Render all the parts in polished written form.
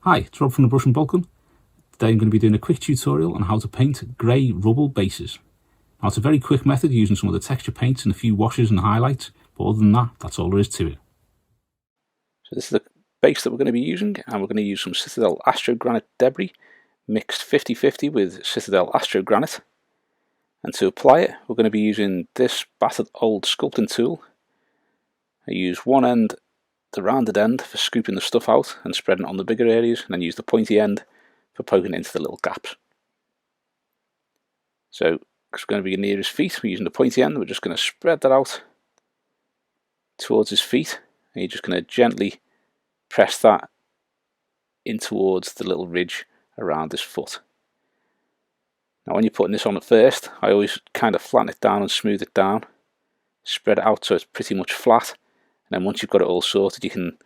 Hi, it's Rob from the Brush and Boltgun. Today I'm going to be doing a quick tutorial on how to paint grey rubble bases. Now it's a very quick method using some of the texture paints and a few washes and highlights, but other than that, that's all there is to it. So this is the base that we're going to be using, and we're going to use some Citadel Astrogranite Debris mixed 50-50 with Citadel Astrogranite. And to apply it, we're going to be using this battered old sculpting tool. I use one end, the rounded end, for scooping the stuff out and spreading it on the bigger areas, and then use the pointy end for poking into the little gaps. So, because we're going to be near his feet, we're using the pointy end, we're just going to spread that out towards his feet, and you're just going to gently press that in towards the little ridge around his foot. Now when you're putting this on at first, I always kind of flatten it down and smooth it down, spread it out so it's pretty much flat, and then once you've got it all sorted, you can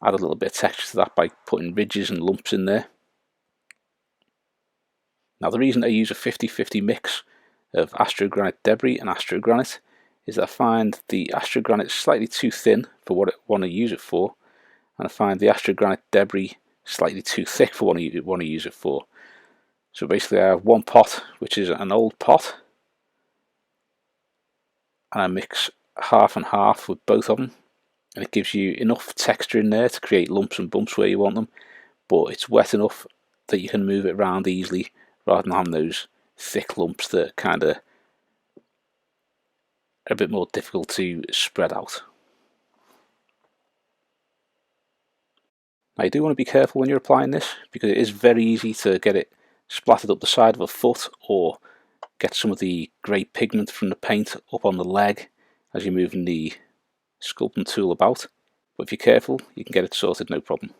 add a little bit of texture to that by putting ridges and lumps in there. Now the reason I use a 50-50 mix of Astrogranite Debris and Astrogranite is that I find the Astrogranite slightly too thin for what I want to use it for, and I find the Astrogranite Debris slightly too thick for what I want to use it for. So basically I have one pot, which is an old pot, and I mix half and half with both of them, and it gives you enough texture in there to create lumps and bumps where you want them, but it's wet enough that you can move it around easily rather than having those thick lumps that kind of are a bit more difficult to spread out. Now you do want to be careful when you're applying this, because it is very easy to get it splattered up the side of a foot, or get some of the grey pigment from the paint up on the leg as you're moving the sculpting tool about. But if you're careful, you can get it sorted no problem.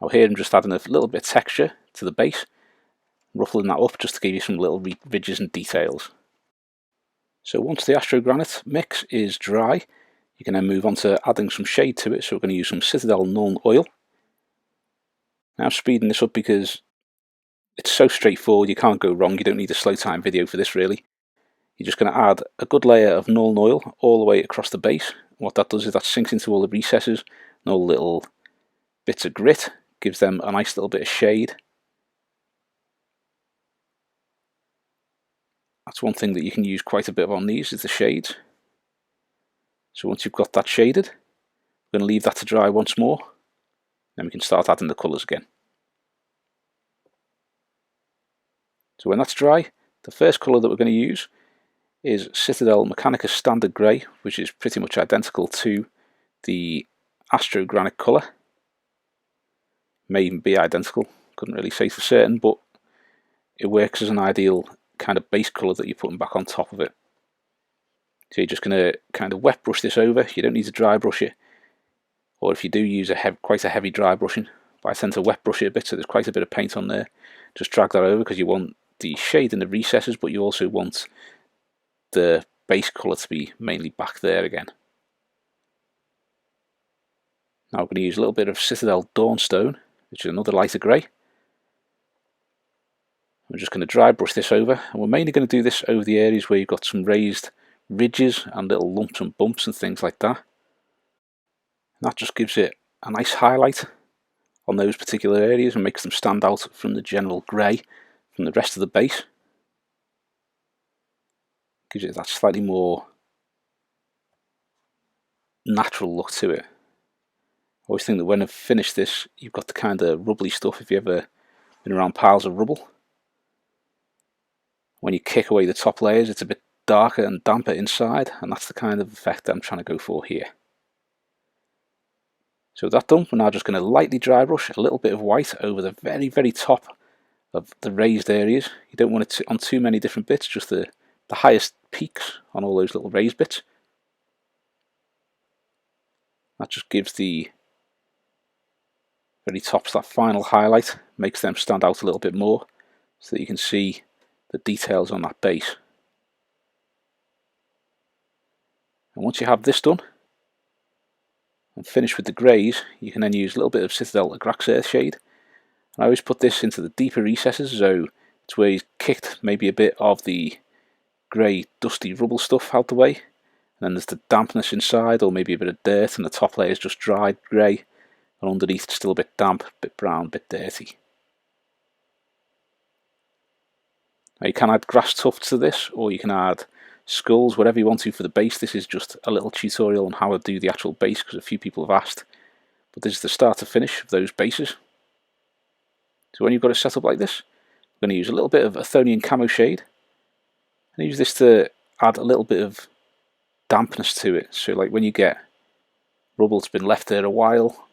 Now here I'm just adding a little bit of texture to the base, ruffling that up just to give you some little ridges and details. So once the Astrogranite mix is dry, you can then move on to adding some shade to it. So we're going to use some Citadel Nuln Oil. Now I'm speeding this up because it's so straightforward, you can't go wrong. You don't need a slow time video for this really. You're just going to add a good layer of Nuln Oil all the way across the base. What that does is that sinks into all the recesses and all the little bits of grit, gives them a nice little bit of shade. That's one thing that you can use quite a bit of on these, is the shades. So once you've got that shaded, we're going to leave that to dry once more, then we can start adding the colours again. So when that's dry, the first colour that we're going to use is Citadel Mechanicus Standard Grey, which is pretty much identical to the Astrogranite colour. May even be identical, couldn't really say for certain, but it works as an ideal kind of base colour that you're putting back on top of it. So you're just going to kind of wet brush this over. You don't need to dry brush it, or if you do use quite a heavy dry brushing, but I tend to wet brush it a bit so there's quite a bit of paint on there. Just drag that over because you want the shade in the recesses, but you also want the base colour to be mainly back there again. Now we're going to use a little bit of Citadel Dawnstone, which is another lighter grey. We're just going to dry brush this over, and we're mainly going to do this over the areas where you've got some raised ridges and little lumps and bumps and things like that. And that just gives it a nice highlight on those particular areas and makes them stand out from the general grey from the rest of the base. Gives it that slightly more natural look to it. I always think that when I've finished this, you've got the kind of rubbly stuff, if you've ever been around piles of rubble. When you kick away the top layers, it's a bit darker and damper inside, and that's the kind of effect that I'm trying to go for here. So with that done, we're now just going to lightly dry brush a little bit of white over the very, very top of the raised areas. You don't want it on too many different bits, just the highest peaks on all those little raised bits. That just gives the very tops that final highlight, makes them stand out a little bit more so that you can see the details on that base. And once you have this done and finished with the greys, you can then use a little bit of Citadel Agrax Earthshade. And I always put this into the deeper recesses, so it's where you've kicked maybe a bit of the grey dusty rubble stuff out the way, and then there's the dampness inside, or maybe a bit of dirt, and the top layer is just dried grey. and underneath it's still a bit damp, a bit brown, a bit dirty. Now you can add grass tufts to this, or you can add skulls, whatever you want to for the base. This is just a little tutorial on how to do the actual base, because a few people have asked. But this is the start to finish of those bases. So when you've got it set up like this, I'm going to use a little bit of Athonian Camoshade, and use this to add a little bit of dampness to it. So like when you get rubble that's been left there a while,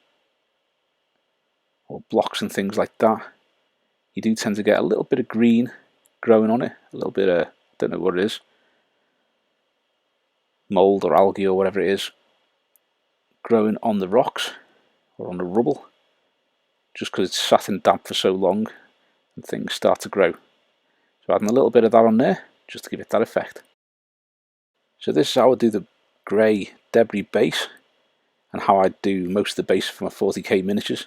or blocks and things like that, you do tend to get a little bit of green growing on it, a little bit of, I don't know what it is, mould or algae or whatever it is, growing on the rocks or on the rubble, just because it's sat in damp for so long and things start to grow. So adding a little bit of that on there just to give it that effect. So this is how I do the grey debris base, and how I do most of the base for my 40k miniatures.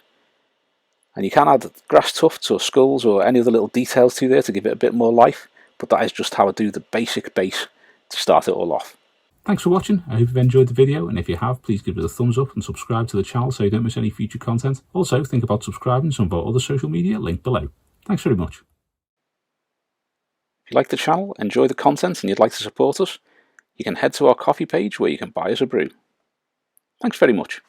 And you can add grass tufts or skulls or any other little details to there to give it a bit more life, but that is just how I do the basic base to start it all off. Thanks for watching. I hope you've enjoyed the video, and if you have, please give it a thumbs up and subscribe to the channel so you don't miss any future content. Also, think about subscribing to some of our other social media linked below. Thanks very much. If you like the channel, enjoy the content, and you'd like to support us, you can head to our coffee page where you can buy us a brew. Thanks very much.